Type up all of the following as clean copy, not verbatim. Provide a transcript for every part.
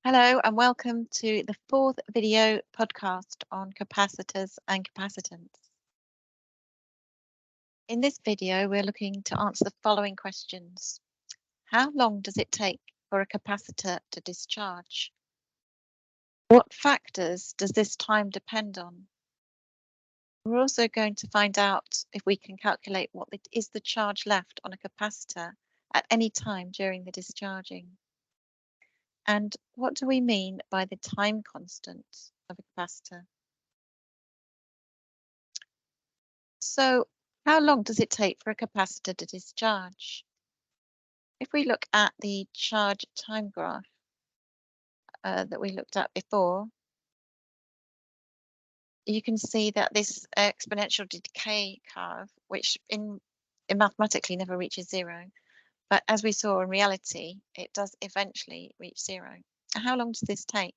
Hello and welcome to the fourth video podcast on capacitors and capacitance. In this video, we're looking to answer the following questions. How long does it take for a capacitor to discharge? What factors does this time depend on? We're also going to find out if we can calculate what is the charge left on a capacitor at any time during the discharging. And what do we mean by the time constant of a capacitor? So, how long does it take for a capacitor to discharge? If we look at the charge time graph that we looked at before, you can see that this exponential decay curve, which in mathematically never reaches zero, but as we saw in reality, it does eventually reach zero. How long does this take?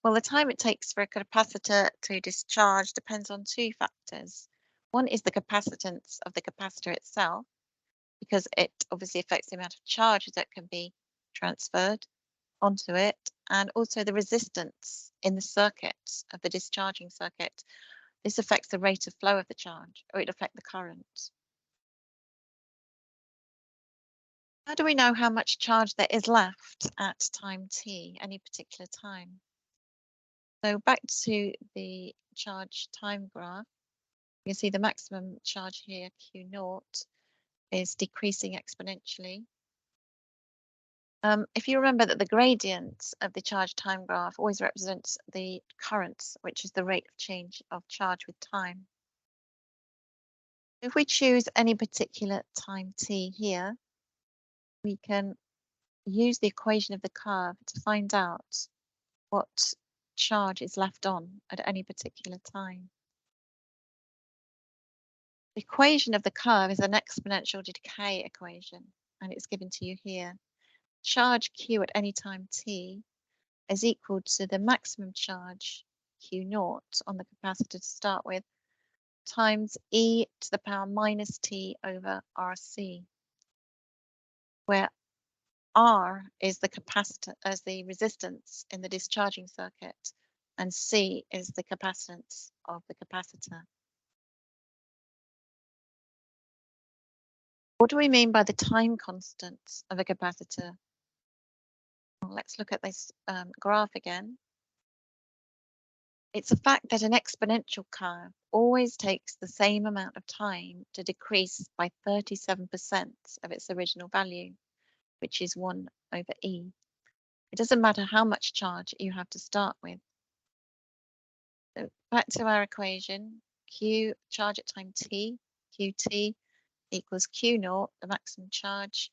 Well, the time it takes for a capacitor to discharge depends on two factors. One is the capacitance of the capacitor itself, because it obviously affects the amount of charge that can be transferred onto it, and also the resistance in the circuit of the discharging circuit. This affects the rate of flow of the charge, or it affects the current. How do we know how much charge there is left at time t, any particular time? So back to the charge time graph, you can see the maximum charge here, Q naught, is decreasing exponentially. If you remember that the gradient of the charge time graph always represents the current, which is the rate of change of charge with time. If we choose any particular time t here, we can use the equation of the curve to find out what charge is left on at any particular time. The equation of the curve is an exponential decay equation, and it's given to you here. Charge Q at any time t is equal to the maximum charge Q naught on the capacitor to start with times e to the power minus t over RC, where R is the capacitor as the resistance in the discharging circuit, and C is the capacitance of the capacitor. What do we mean by the time constant of a capacitor? Well, let's look at this graph again. It's a fact that an exponential curve always takes the same amount of time to decrease by 37% of its original value, which is 1 over e. It doesn't matter how much charge you have to start with. So back to our equation, Q charge at time t, Qt equals Q naught, the maximum charge,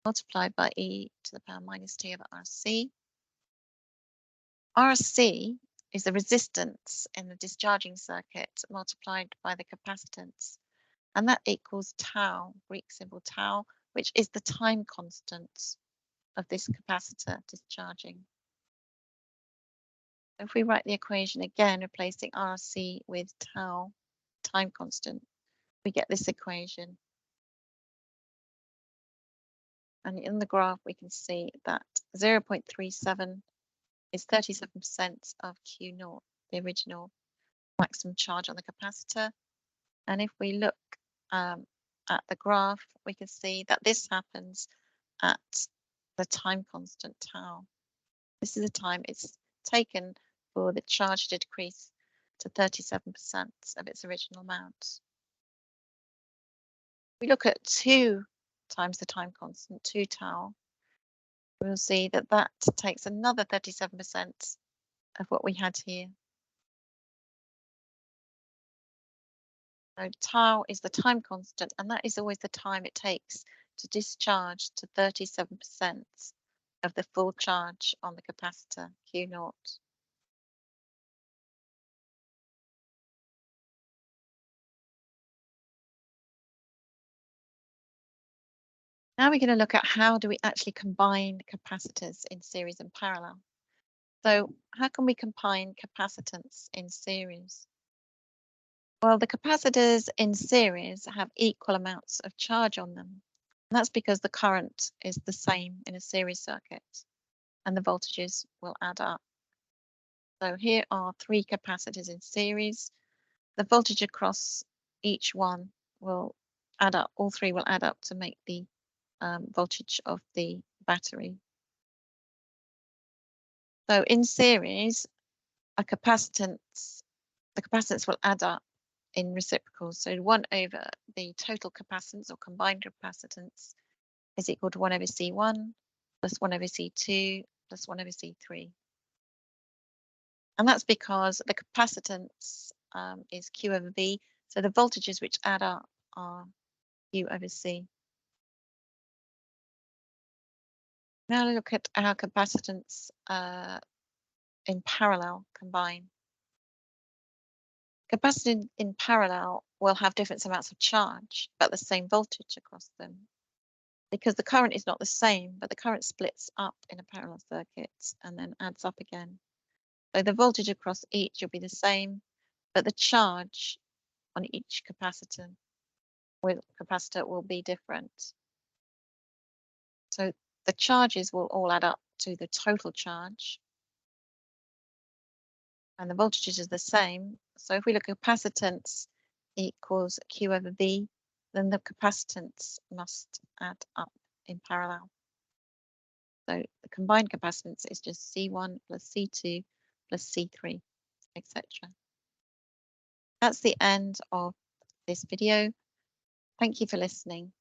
multiplied by e to the power minus t over RC. RC is the resistance in the discharging circuit multiplied by the capacitance, and that equals tau, Greek symbol tau, which is the time constant of this capacitor discharging. If we write the equation again, replacing RC with tau, time constant, we get this equation. And in the graph, we can see that 0.37 is 37% of Q naught, the original maximum charge on the capacitor. And if we look at the graph, we can see that this happens at the time constant tau. This is the time it's taken for the charge to decrease to 37% of its original amount. We look at 2 times the time constant, 2 tau, we'll see that that takes another 37% of what we had here. So tau is the time constant, and that is always the time it takes to discharge to 37% of the full charge on the capacitor, Q naught. Now we're going to look at how do we actually combine capacitors in series and parallel. So how can we combine capacitance in series? Well, the capacitors in series have equal amounts of charge on them. And that's because the current is the same in a series circuit. and the voltages will add up. So here are 3 capacitors in series. The voltage across each one will add up, all 3 will add up to make the voltage of the battery. So in series, the capacitance will add up in reciprocals. So 1 over the total capacitance or combined capacitance is equal to 1 over C1 plus 1 over C2 plus 1 over C3. And that's because the capacitance is Q over V. So the voltages which add up are Q over C. Now look at how capacitance in parallel combine. Capacitors in parallel will have different amounts of charge, but the same voltage across them. Because the current is not the same, but the current splits up in a parallel circuit and then adds up again. So the voltage across each will be the same, but the charge on each capacitor will be different. So the charges will all add up to the total charge, and the voltages is the same. So if we look at capacitance equals Q over V, then the capacitance must add up in parallel. So the combined capacitance is just C1 plus C2 plus C3, etc. That's the end of this video. Thank you for listening.